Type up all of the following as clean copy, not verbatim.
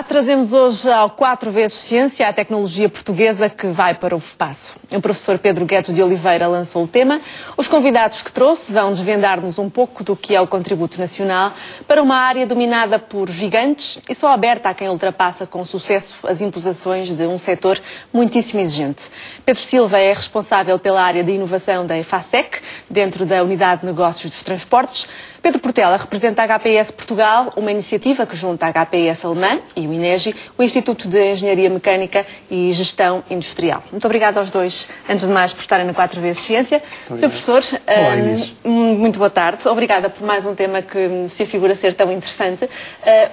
Olá, trazemos hoje ao 4x Ciência a tecnologia portuguesa que vai para o espaço. O professor Pedro Guedes de Oliveira lançou o tema. Os convidados que trouxe vão desvendar-nos um pouco do que é o contributo nacional para uma área dominada por gigantes e só aberta a quem ultrapassa com sucesso as imposições de um setor muitíssimo exigente. Pedro Silva é responsável pela área de inovação da EFASEC, dentro da Unidade de Negócios dos Transportes. Pedro Portela representa a HPS Portugal, uma iniciativa que junta a HPS alemã e o INEGI, o Instituto de Engenharia Mecânica e Gestão Industrial. Muito obrigada aos dois, antes de mais, por estarem no 4x Ciência. Sr. Professor, muito boa tarde. Obrigada por mais um tema que se afigura ser tão interessante.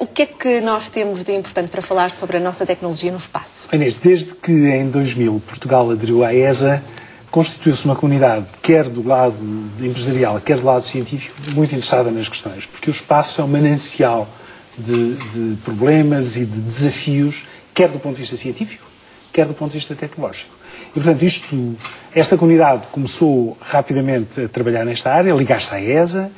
O que é que nós temos de importante para falar sobre a nossa tecnologia no espaço? Inês, desde que em 2000 Portugal aderiu à ESA, constituiu-se uma comunidade, quer do lado empresarial, quer do lado científico, muito interessada nas questões, porque o espaço é um manancial de problemas e de desafios, quer do ponto de vista científico, quer do ponto de vista tecnológico. E, portanto, esta comunidade começou rapidamente a trabalhar nesta área, a ligar-se à ESA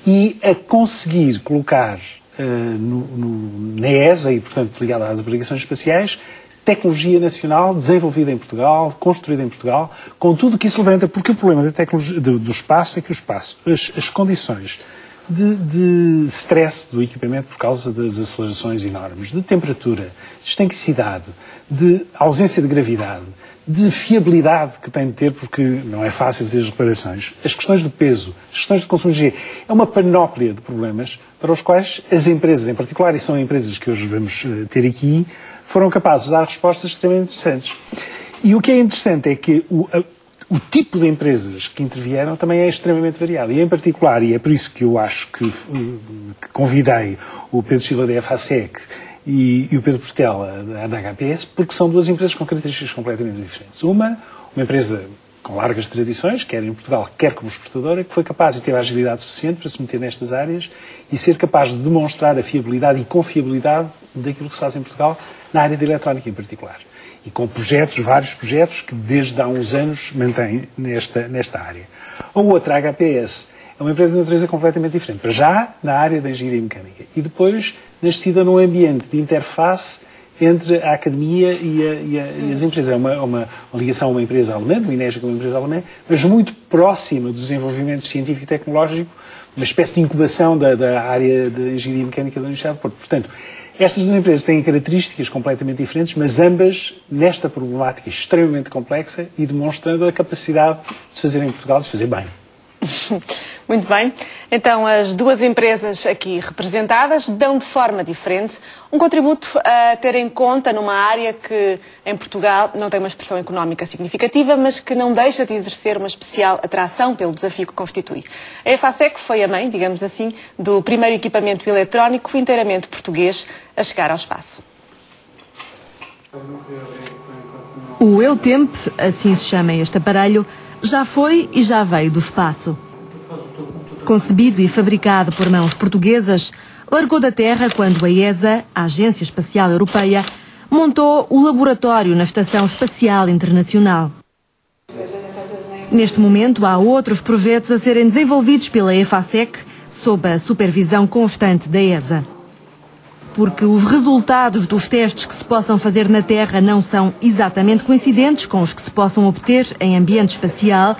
e a conseguir colocar na ESA, e, portanto, ligada às aplicações espaciais, tecnologia nacional desenvolvida em Portugal, construída em Portugal, com tudo o que isso levanta, porque o problema da tecnologia, do espaço é que o espaço, as condições de stress do equipamento por causa das acelerações enormes, de temperatura, de estanquicidade, de ausência de gravidade, de fiabilidade que tem de ter, porque não é fácil fazer as reparações, as questões do peso, as questões de consumo de energia, é uma panóplia de problemas para os quais as empresas, em particular, e são empresas que hoje vamos ter aqui, foram capazes de dar respostas extremamente interessantes. E o que é interessante é que o tipo de empresas que intervieram também é extremamente variado. E, em particular, e é por isso que eu acho que convidei o Pedro Silva da EFASEC e o Pedro Portela da HPS, porque são duas empresas com características completamente diferentes. Uma empresa com largas tradições, quer em Portugal, quer como exportadora, que foi capaz e teve a agilidade suficiente para se meter nestas áreas e ser capaz de demonstrar a fiabilidade e confiabilidade daquilo que se faz em Portugal, na área da eletrónica em particular. E com projetos, vários projetos, que desde há uns anos mantém nesta área. A outra, a HPS, é uma empresa de natureza completamente diferente. Para já, na área da engenharia mecânica. E depois, nascida num ambiente de interface entre a academia e as empresas. É uma ligação a uma empresa alemã, do INEGI, uma empresa alemã, mas muito próxima do desenvolvimento científico e tecnológico, uma espécie de incubação da área de engenharia mecânica da Universidade de Porto. Portanto, estas duas empresas têm características completamente diferentes, mas ambas nesta problemática extremamente complexa e demonstrando a capacidade de se fazer em Portugal, de se fazer bem. Muito bem. Então, as duas empresas aqui representadas dão de forma diferente um contributo a ter em conta numa área que, em Portugal, não tem uma expressão económica significativa, mas que não deixa de exercer uma especial atração pelo desafio que constitui. A EFASEC foi a mãe, digamos assim, do primeiro equipamento eletrónico inteiramente português a chegar ao espaço. O EUTEMP, assim se chama este aparelho, já foi e já veio do espaço. Concebido e fabricado por mãos portuguesas, largou da Terra quando a ESA, a Agência Espacial Europeia, montou o laboratório na Estação Espacial Internacional. Neste momento, há outros projetos a serem desenvolvidos pela EFASEC, sob a supervisão constante da ESA. Porque os resultados dos testes que se possam fazer na Terra não são exatamente coincidentes com os que se possam obter em ambiente espacial,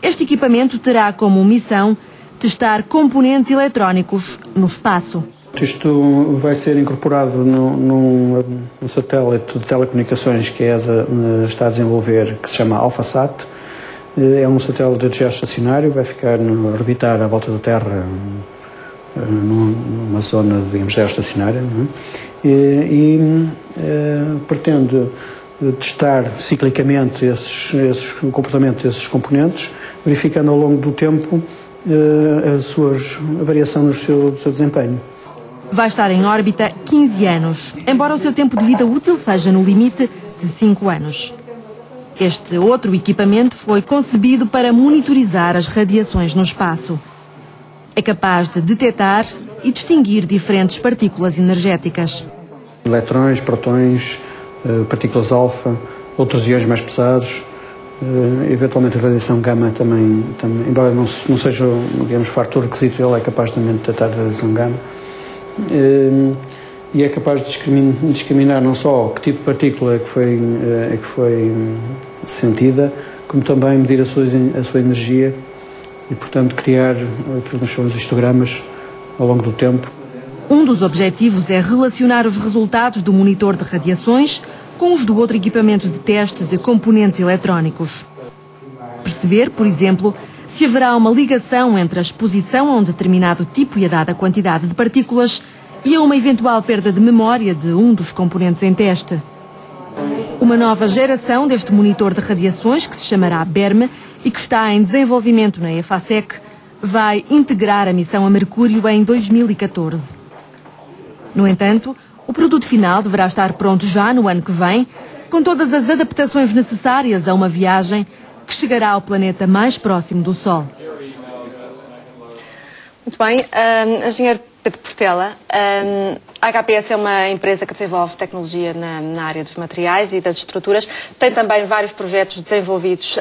este equipamento terá como missão testar componentes eletrónicos no espaço. Isto vai ser incorporado num satélite de telecomunicações que a ESA está a desenvolver, que se chama AlphaSat. É um satélite de geoestacionário, vai ficar orbitar à volta da Terra numa zona, digamos, geoestacionária, pretende testar ciclicamente o comportamento desses componentes, verificando ao longo do tempo a variação no seu desempenho. Vai estar em órbita 15 anos, embora o seu tempo de vida útil seja no limite de 5 anos. Este outro equipamento foi concebido para monitorizar as radiações no espaço. É capaz de detectar e distinguir diferentes partículas energéticas. Eletrões, protões, partículas alfa, outros íons mais pesados, eventualmente a radiação gama também embora não seja, digamos, fator requisito, ele é capaz também de detectar a radiação gama. e é capaz de discriminar não só que tipo de partícula é que foi sentida, como também medir a sua energia e, portanto, criar aquilo que nós chamamos de histogramas ao longo do tempo. Um dos objetivos é relacionar os resultados do monitor de radiações com os do outro equipamento de teste de componentes eletrónicos. Perceber, por exemplo, se haverá uma ligação entre a exposição a um determinado tipo e a dada quantidade de partículas e a uma eventual perda de memória de um dos componentes em teste. Uma nova geração deste monitor de radiações, que se chamará BERM e que está em desenvolvimento na EFASEC, vai integrar a missão a Mercúrio em 2014. No entanto, o produto final deverá estar pronto já no ano que vem, com todas as adaptações necessárias a uma viagem que chegará ao planeta mais próximo do Sol. Muito bem. Engenheiro Pedro Portela, a HPS é uma empresa que desenvolve tecnologia na área dos materiais e das estruturas. Tem também vários projetos desenvolvidos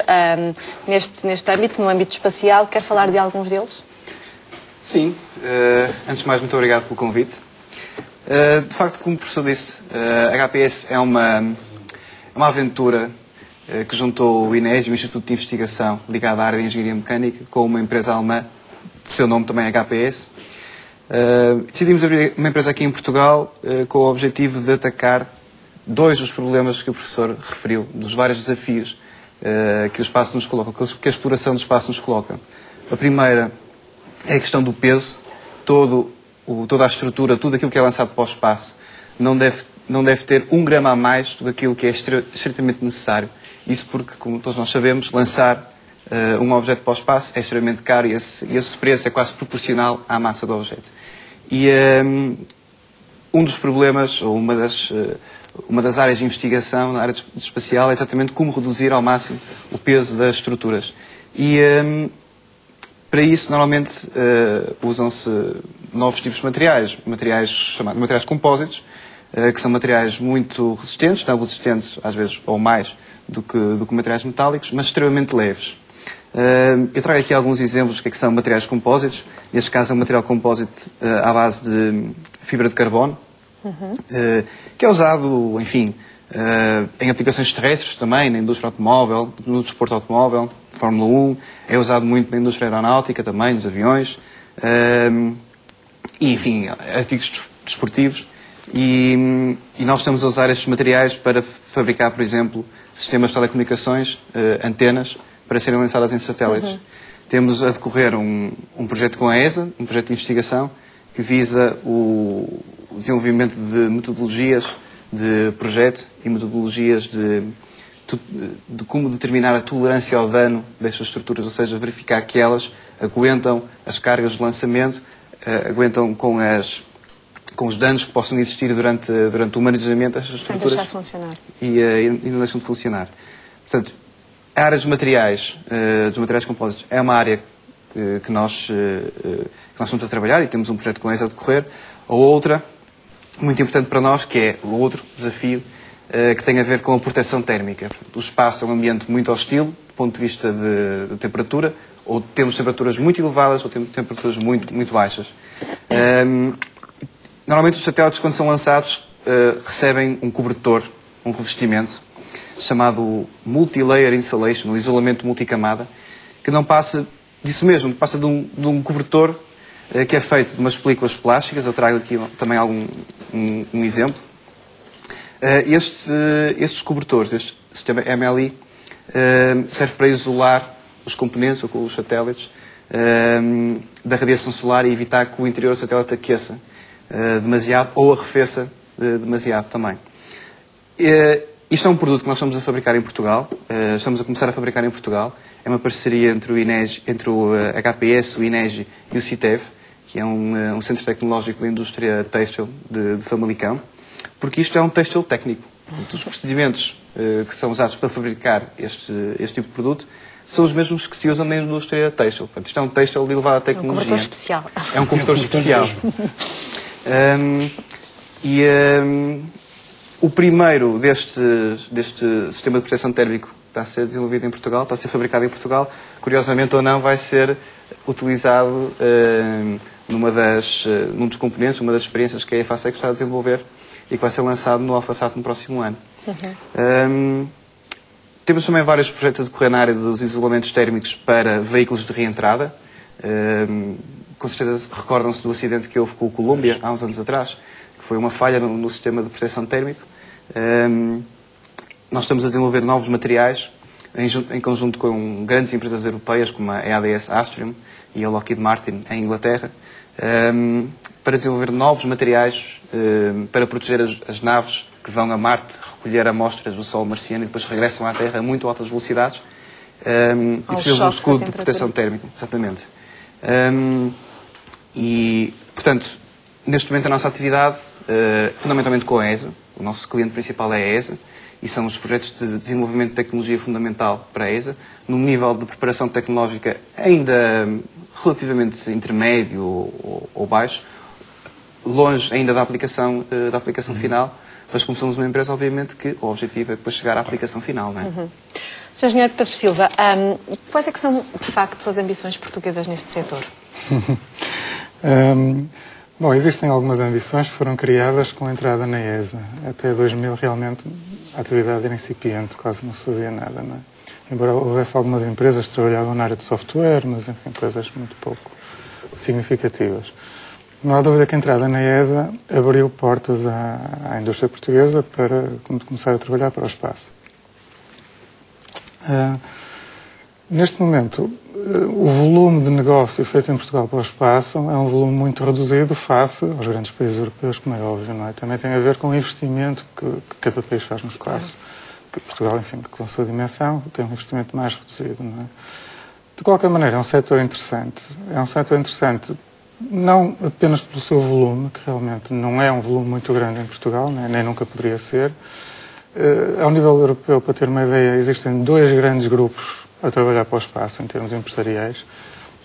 neste âmbito, no âmbito espacial. Quer falar de alguns deles? Sim. Antes de mais, muito obrigado pelo convite. De facto, como o professor disse, a HPS é uma aventura que juntou o INEGI, o Instituto de Investigação ligado à área de Engenharia Mecânica, com uma empresa alemã, de seu nome também HPS. Decidimos abrir uma empresa aqui em Portugal com o objetivo de atacar dois dos problemas que o professor referiu, dos vários desafios que o espaço nos coloca, que a exploração do espaço nos coloca. A primeira é a questão do peso. Toda a estrutura, tudo aquilo que é lançado para o espaço não deve ter 1 grama a mais do que aquilo que é estritamente necessário. Isso porque, como todos nós sabemos, lançar um objeto para o espaço é extremamente caro e esse preço é quase proporcional à massa do objeto. E um dos problemas, ou uma das áreas de investigação na área espacial é exatamente como reduzir ao máximo o peso das estruturas. E para isso, normalmente, usam-se novos tipos de materiais chamados materiais compósitos, que são materiais muito resistentes, tão resistentes, às vezes, ou mais, do que materiais metálicos, mas extremamente leves. Eu trago aqui alguns exemplos do que são materiais compósitos. Neste caso é um material compósito à base de fibra de carbono, que é usado, enfim, em aplicações terrestres também, na indústria automóvel, no desporto automóvel, Fórmula 1, é usado muito na indústria aeronáutica também, nos aviões, e, enfim, artigos desportivos. E nós estamos a usar estes materiais para fabricar, por exemplo, sistemas de telecomunicações, antenas, para serem lançadas em satélites. Temos a decorrer um projeto com a ESA, um projeto de investigação, que visa o desenvolvimento de metodologias de projeto e metodologias de como determinar a tolerância ao dano destas estruturas, ou seja, verificar que elas aguentam as cargas de lançamento, aguentam com os danos que possam existir durante o manejamento destas estruturas. Sem deixar de funcionar. E não deixam de funcionar. Portanto, a área dos materiais compósitos é uma área que nós estamos a trabalhar e temos um projeto com essa a decorrer. A outra, muito importante para nós, que é o outro desafio, que tem a ver com a proteção térmica. Portanto, o espaço é um ambiente muito hostil, do ponto de vista de temperatura, ou temos temperaturas muito elevadas ou temos temperaturas muito, muito baixas. Normalmente os satélites, quando são lançados, recebem um cobertor, um revestimento, chamado Multi-Layer Insulation, o isolamento multicamada, que não passa disso mesmo, passa de um cobertor que é feito de umas películas plásticas. Eu trago aqui também um exemplo. Estes cobertores, este sistema MLI, serve para isolar os componentes, ou os satélites, da radiação solar e evitar que o interior do satélite aqueça demasiado ou arrefeça demasiado também. Isto é um produto que nós estamos a fabricar em Portugal, estamos a começar a fabricar em Portugal. É uma parceria entre o HPS, o INEGI e o CITEV, que é um centro tecnológico da indústria têxtil de Famalicão, porque isto é um têxtil técnico. Os procedimentos que são usados para fabricar este tipo de produto são os mesmos que se usam na indústria têxtil. Portanto, isto é um têxtil de elevada tecnologia. É um cobertor especial. É um cobertor especial. O primeiro deste sistema de proteção térmico está a ser desenvolvido em Portugal, está a ser fabricado em Portugal. Curiosamente ou não, vai ser utilizado num dos componentes, uma das experiências que a EFASEC está a desenvolver e que vai ser lançado no AlphaSat no próximo ano. Temos também vários projetos a decorrer na área dos isolamentos térmicos para veículos de reentrada. Com certeza recordam-se do acidente que houve com o Columbia há uns anos atrás, que foi uma falha no sistema de proteção térmico. Nós estamos a desenvolver novos materiais em conjunto com grandes empresas europeias como a EADS Astrium e a Lockheed Martin em Inglaterra, para desenvolver novos materiais para proteger as naves que vão a Marte recolher amostras do Sol marciano e depois regressam à Terra a muito altas velocidades e precisam de um escudo de proteção térmica. Exatamente. E, portanto, neste momento a nossa atividade, fundamentalmente com a ESA, o nosso cliente principal é a ESA, e são os projetos de desenvolvimento de tecnologia fundamental para a ESA, num nível de preparação tecnológica ainda relativamente intermédio ou baixo, longe ainda da aplicação final, mas como somos uma empresa, obviamente, que o objetivo é depois chegar à aplicação final, não é? Sr. Engenheiro Pedro Silva, quais é que são, de facto, as ambições portuguesas neste setor? Bom, existem algumas ambições que foram criadas com a entrada na ESA. Até 2000, realmente, a atividade era incipiente, quase não se fazia nada, não é? Embora houvesse algumas empresas que trabalhavam na área de software, mas, enfim, coisas muito pouco significativas. Não há dúvida que a entrada na ESA abriu portas à indústria portuguesa para começar a trabalhar para o espaço. Neste momento, o volume de negócio feito em Portugal para o espaço é um volume muito reduzido face aos grandes países europeus, como é óbvio, não é? Também tem a ver com o investimento que cada país faz no espaço. Portugal, enfim, com a sua dimensão, tem um investimento mais reduzido, não é? De qualquer maneira, é um setor interessante. É um setor interessante não apenas pelo seu volume, que realmente não é um volume muito grande em Portugal, nem nunca poderia ser. Ao nível europeu, para ter uma ideia, existem 2 grandes grupos a trabalhar para o espaço, em termos empresariais,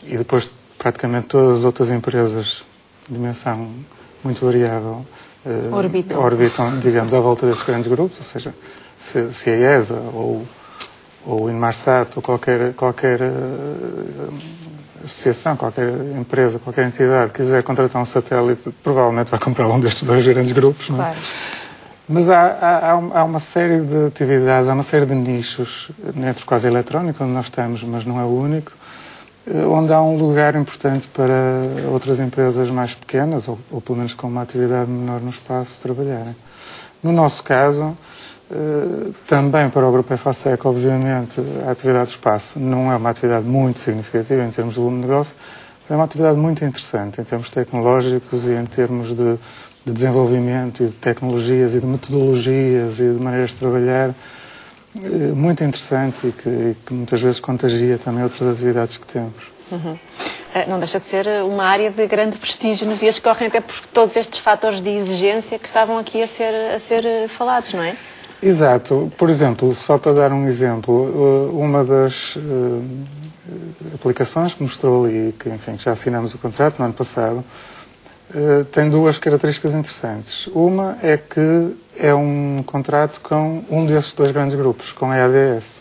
e depois praticamente todas as outras empresas de dimensão muito variável orbitam, digamos, à volta desses grandes grupos, ou seja, se a ESA ou o Inmarsat ou qualquer associação, qualquer empresa, qualquer entidade quiser contratar um satélite, provavelmente vai comprar um destes 2 grandes grupos, não é? Claro. Mas há uma série de atividades, há uma série de nichos, entre os quais a eletrónica, onde nós estamos, mas não é o único, onde há um lugar importante para outras empresas mais pequenas, ou pelo menos com uma atividade menor no espaço, trabalharem. No nosso caso, também para o Grupo EFASEC, obviamente, a atividade do espaço não é uma atividade muito significativa em termos de volume de negócio, mas é uma atividade muito interessante em termos tecnológicos e em termos de desenvolvimento e de tecnologias e de metodologias e de maneiras de trabalhar, muito interessante e que muitas vezes contagia também outras atividades que temos. Não deixa de ser uma área de grande prestígio nos dias que correm, até por todos estes fatores de exigência que estavam aqui a ser falados, não é? Exato. Por exemplo, só para dar um exemplo, uma das aplicações que mostrou ali, que enfim, já assinamos o contrato no ano passado, tem 2 características interessantes. Uma é que é um contrato com um desses 2 grandes grupos, com a EADS,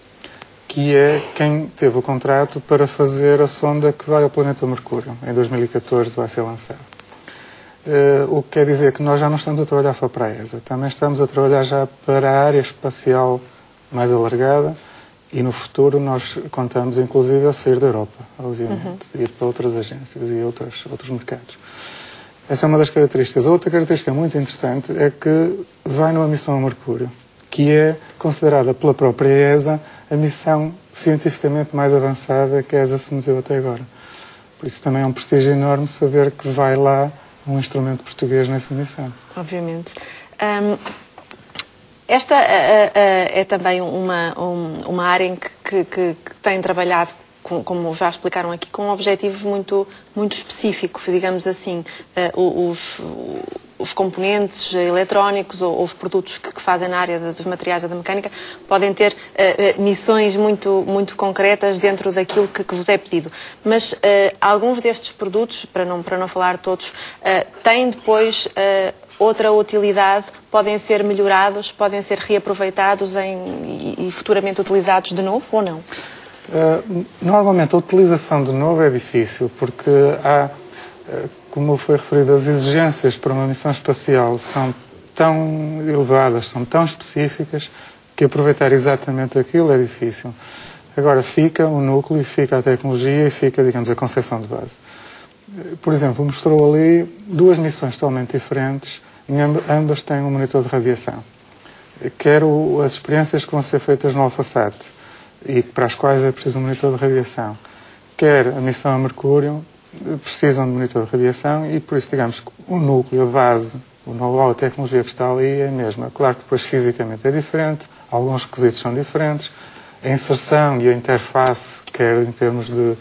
que é quem teve o contrato para fazer a sonda que vai ao planeta Mercúrio. Em 2014 vai ser lançada. O que quer dizer que nós já não estamos a trabalhar só para a ESA, também estamos a trabalhar já para a área espacial mais alargada e no futuro nós contamos inclusive a sair da Europa, obviamente, ir para outras agências e outros mercados. Essa é uma das características. A outra característica muito interessante é que vai numa missão a Mercúrio, que é considerada pela própria ESA a missão cientificamente mais avançada que a ESA se meteu até agora. Por isso também é um prestígio enorme saber que vai lá um instrumento português nessa missão. Obviamente. Esta é também uma área em que tem trabalhado, como já explicaram aqui, com objetivos muito específicos, digamos assim. Os componentes eletrónicos ou os produtos que fazem na área dos materiais ou da mecânica podem ter missões muito concretas dentro daquilo que vos é pedido. Mas alguns destes produtos, para não falar todos, têm depois outra utilidade, podem ser melhorados, podem ser reaproveitados e futuramente utilizados de novo ou não? Normalmente a utilização de novo é difícil, porque como foi referido, as exigências para uma missão espacial são tão elevadas, são tão específicas, que aproveitar exatamente aquilo é difícil. Agora, fica o núcleo, fica a tecnologia e fica, digamos, a concepção de base. Por exemplo, mostrou ali duas missões totalmente diferentes, e ambas têm um monitor de radiação. Quero as experiências que vão ser feitas no AlphaSat, e para as quais é preciso um monitor de radiação. Quer a missão a Mercúrio, precisam de monitor de radiação, e por isso, digamos, o núcleo, a base, o know-how, a tecnologia que está ali é a mesma. Claro que depois fisicamente é diferente, alguns requisitos são diferentes, a inserção e a interface, quer em termos de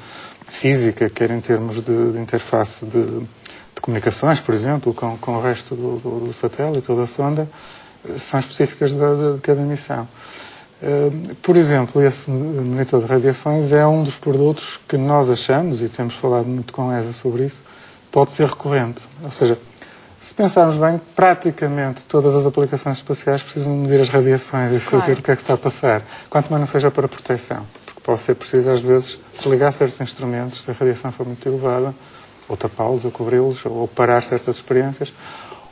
física, quer em termos de interface de comunicações, por exemplo, com o resto do satélite ou da sonda, são específicas de cada missão. Por exemplo, esse monitor de radiações é um dos produtos que nós achamos, e temos falado muito com a ESA sobre isso, pode ser recorrente. Ou seja, se pensarmos bem, praticamente todas as aplicações espaciais precisam medir as radiações e saber o que é que está a passar, quanto mais não seja para proteção, porque pode ser preciso, às vezes, desligar certos instrumentos se a radiação for muito elevada, ou tapá-los, ou cobri-los, ou parar certas experiências,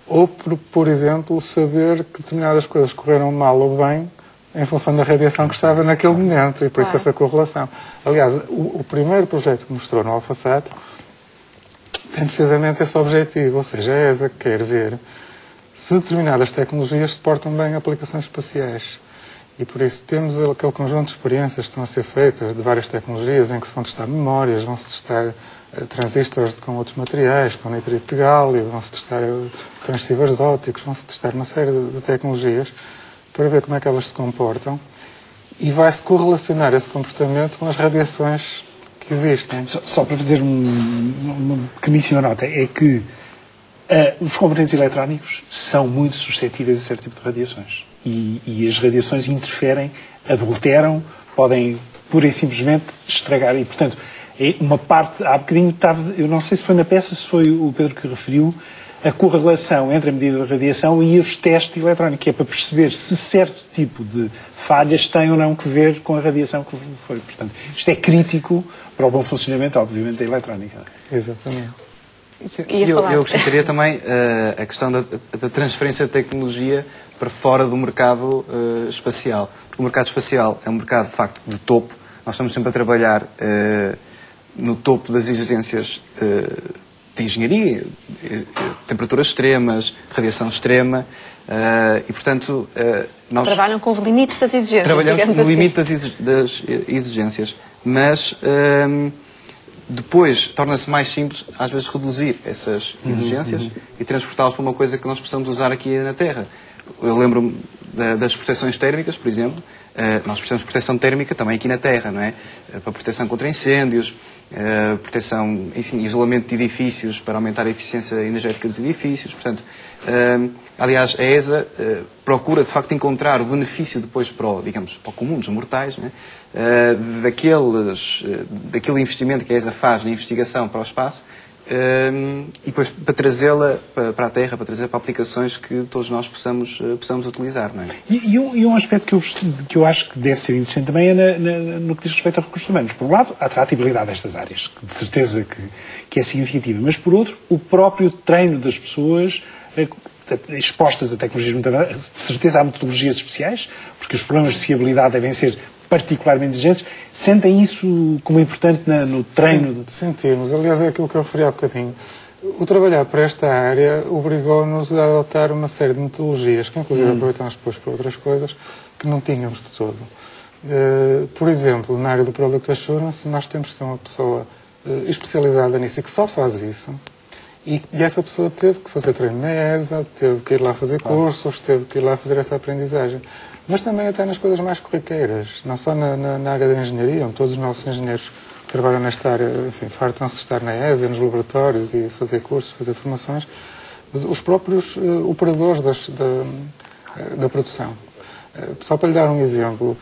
ou, por exemplo, saber que determinadas coisas correram mal ou bem em função da radiação que estava naquele momento, e por isso essa correlação. Aliás, o primeiro projeto que mostrou no AlphaSat tem precisamente esse objetivo, ou seja, a ESA quer ver se determinadas tecnologias suportam bem aplicações espaciais. E por isso temos aquele conjunto de experiências que estão a ser feitas de várias tecnologias em que se vão testar memórias, vão-se testar transistores com outros materiais, com nitrito de gálio, vão-se testar transceivers ópticos, vão-se testar uma série de tecnologias para ver como é que elas se comportam e vai-se correlacionar esse comportamento com as radiações que existem. Só para fazer uma pequeníssima nota, é que os componentes eletrónicos são muito suscetíveis a certo tipo de radiações. E as radiações interferem, adulteram, podem pura e simplesmente estragar. E, portanto, é uma parte, há bocadinho estava, eu não sei se foi na peça, se foi o Pedro que referiu, a correlação entre a medida de radiação e os testes eletrónicos, que é para perceber se certo tipo de falhas tem ou não que ver com a radiação que foi. Portanto, isto é crítico para o bom funcionamento, obviamente, da eletrónica. Exatamente. Eu acrescentaria também a questão da transferência de tecnologia para fora do mercado espacial. Porque o mercado espacial é um mercado, de facto, de topo. Nós estamos sempre a trabalhar no topo das exigências de engenharia, temperaturas extremas, radiação extrema, e, portanto, nós... Trabalham com os limites das exigências, trabalhamos no assim. limite das exigências, mas depois torna-se mais simples, às vezes, reduzir essas exigências e transportá-las para uma coisa que nós precisamos usar aqui na Terra. Eu lembro-me das proteções térmicas, por exemplo. Nós precisamos de proteção térmica também aqui na Terra, não é? Para proteção contra incêndios, proteção, enfim, isolamento de edifícios para aumentar a eficiência energética dos edifícios. Portanto, aliás, a ESA procura, de facto, encontrar o benefício depois para o, digamos, para o comum dos mortais, não é? Daquele investimento que a ESA faz na investigação para o espaço, e depois para trazê-la para a Terra, para trazer para aplicações que todos nós possamos utilizar, não é? E um aspecto que eu acho que deve ser interessante também é no que diz respeito a recursos humanos. Por um lado, a atratividade destas áreas, que de certeza que é significativa, mas por outro, o próprio treino das pessoas expostas a tecnologias muito avançadas. De certeza há metodologias especiais, porque os problemas de fiabilidade devem ser particularmente exigentes. Sentem isso como importante no treino? Sentimos. Aliás, é aquilo que eu referi há bocadinho. O trabalhar para esta área obrigou-nos a adotar uma série de metodologias, que inclusive aproveitamos depois para outras coisas, que não tínhamos de todo. Por exemplo, na área do Product Assurance, nós temos que ter uma pessoa especializada nisso e que só faz isso. E essa pessoa teve que fazer treino na ESA, teve que ir lá fazer cursos, teve que ir lá fazer essa aprendizagem. Mas também até nas coisas mais corriqueiras, não só na área da engenharia, onde todos os nossos engenheiros que trabalham nesta área, enfim, fartam-se de estar na ESA, nos laboratórios e fazer cursos, fazer formações, mas os próprios operadores da produção. Só para lhe dar um exemplo,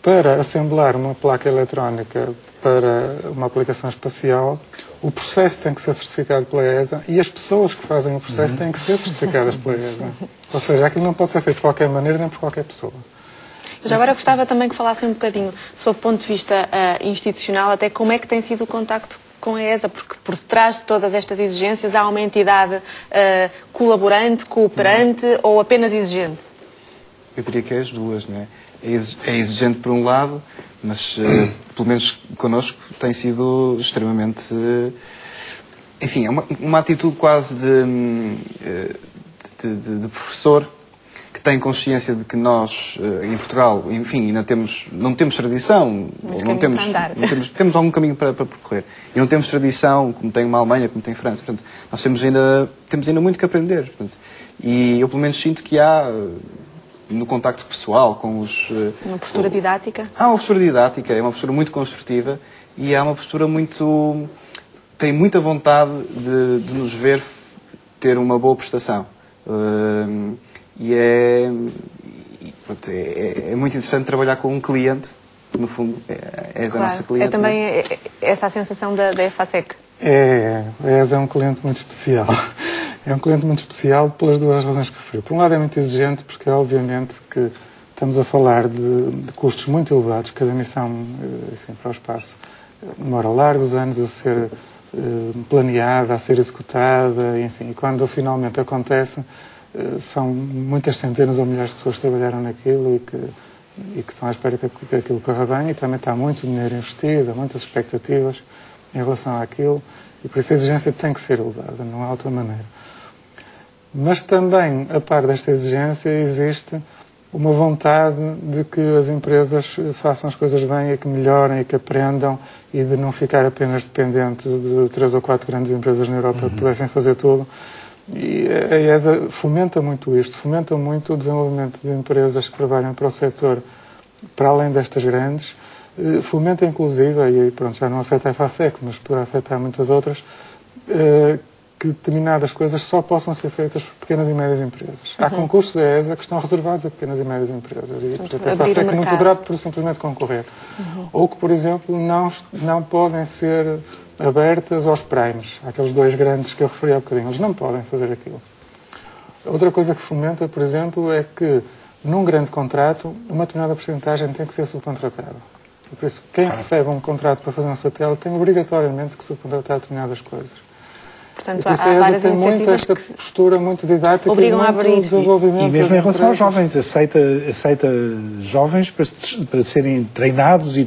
para assemblar uma placa eletrónica para uma aplicação espacial, o processo tem que ser certificado pela ESA e as pessoas que fazem o processo têm que ser certificadas pela ESA. Ou seja, aquilo não pode ser feito de qualquer maneira nem por qualquer pessoa. Já agora gostava também que falassem um bocadinho, sob o ponto de vista institucional, até como é que tem sido o contacto com a ESA? Porque por detrás de todas estas exigências há uma entidade colaborante, cooperante ou apenas exigente? Eu diria que é as duas, não é? É exigente por um lado, mas pelo menos connosco tem sido extremamente... enfim, é uma atitude quase de professor que tem consciência de que nós, em Portugal, enfim, ainda não temos tradição, temos algum caminho para percorrer. E não temos tradição, como tem uma Alemanha, como tem a França. Portanto, nós temos ainda muito que aprender. Portanto, e eu, pelo menos, sinto que há, no contacto pessoal com os... Uma postura didática? Há uma postura didática, é uma postura muito construtiva e há uma postura muito... tem muita vontade de nos ver ter uma boa prestação. E é muito interessante trabalhar com um cliente, que no fundo é a nossa cliente. É também essa a sensação da EFASEC? A ESA é um cliente muito especial. É um cliente muito especial pelas duas razões que referi. Por um lado é muito exigente, porque obviamente que estamos a falar de custos muito elevados. Cada missão, enfim, para o espaço demora largos anos a ser planeada, a ser executada, enfim, e quando finalmente acontece, são muitas centenas ou milhares de pessoas que trabalharam naquilo e que estão à espera que aquilo corra bem, e também está muito dinheiro investido, há muitas expectativas em relação àquilo, e por isso a exigência tem que ser elevada, não há outra maneira. Mas também, a par desta exigência, existe uma vontade de que as empresas façam as coisas bem e que melhorem e que aprendam e de não ficar apenas dependente de 3 ou 4 grandes empresas na Europa que pudessem fazer tudo. E a ESA fomenta muito isto, fomenta muito o desenvolvimento de empresas que trabalham para o setor para além destas grandes, fomenta inclusive, e pronto, já não afeta a EFASEC, mas poderá afetar muitas outras, que determinadas coisas só possam ser feitas por pequenas e médias empresas. Há concursos da ESA que estão reservados a pequenas e médias empresas e, portanto, a EFASEC não poderá simplesmente concorrer. Ou que, por exemplo, não podem ser abertas aos primes, aqueles 2 grandes que eu referi há bocadinho. Eles não podem fazer aquilo. Outra coisa que fomenta, por exemplo, é que num grande contrato, uma determinada porcentagem tem que ser subcontratada. E por isso, quem recebe um contrato para fazer um satélite tem obrigatoriamente que subcontratar determinadas coisas. Portanto, há várias tem muito esta postura muito didática obrigam e a abrir. Desenvolvimento. E mesmo em relação aos jovens, aceita jovens para serem treinados e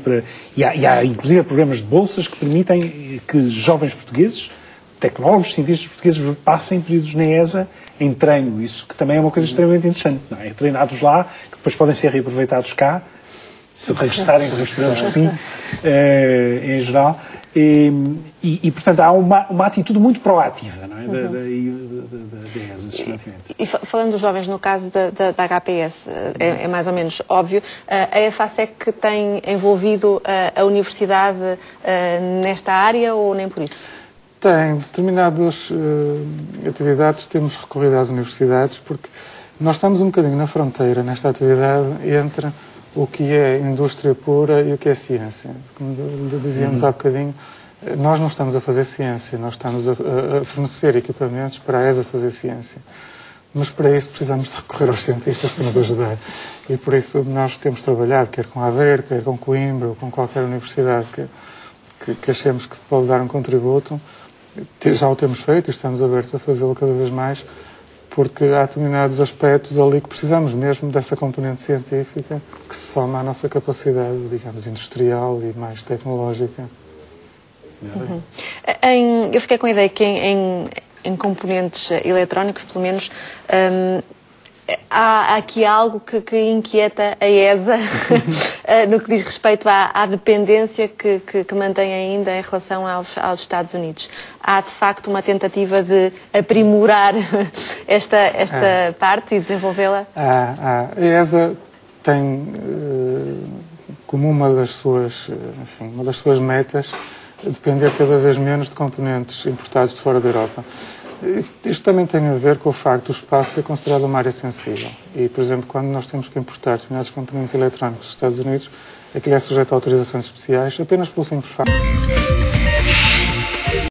há inclusive programas de bolsas que permitem que jovens portugueses, tecnólogos, cientistas portugueses, passem períodos na ESA em treino. Isso que também é uma coisa extremamente interessante, não é? Treinados lá, que depois podem ser reaproveitados cá, se regressarem, como esperamos que sim, em geral. E, portanto, há uma atitude muito proativa, não é? Da ESA, E falando dos jovens, no caso da HPS, é mais ou menos óbvio, a EFASEC tem envolvido a universidade nesta área ou nem por isso? Tem. Determinadas atividades temos recorrido às universidades porque nós estamos um bocadinho na fronteira nesta atividade entre o que é indústria pura e o que é ciência. Como dizíamos há bocadinho, nós não estamos a fazer ciência, nós estamos a fornecer equipamentos para a ESA fazer ciência. Mas para isso precisamos de recorrer aos cientistas para nos ajudar. E por isso nós temos trabalhado, quer com a Aveiro, quer com Coimbra, ou com qualquer universidade que achemos que pode dar um contributo. Já o temos feito e estamos abertos a fazê-lo cada vez mais, porque há determinados aspectos ali que precisamos mesmo dessa componente científica que se soma à nossa capacidade, digamos, industrial e mais tecnológica. Eu fiquei com a ideia que em componentes eletrónicos, pelo menos, há aqui algo que inquieta a ESA no que diz respeito à dependência que mantém ainda em relação aos Estados Unidos. Há, de facto, uma tentativa de aprimorar esta parte e desenvolvê-la? A ESA tem como uma das suas metas depender cada vez menos de componentes importados de fora da Europa. Isto também tem a ver com o facto do espaço ser considerado uma área sensível. E, por exemplo, quando nós temos que importar determinados componentes eletrónicos dos Estados Unidos, aquilo é sujeito a autorizações especiais apenas pelo simples facto.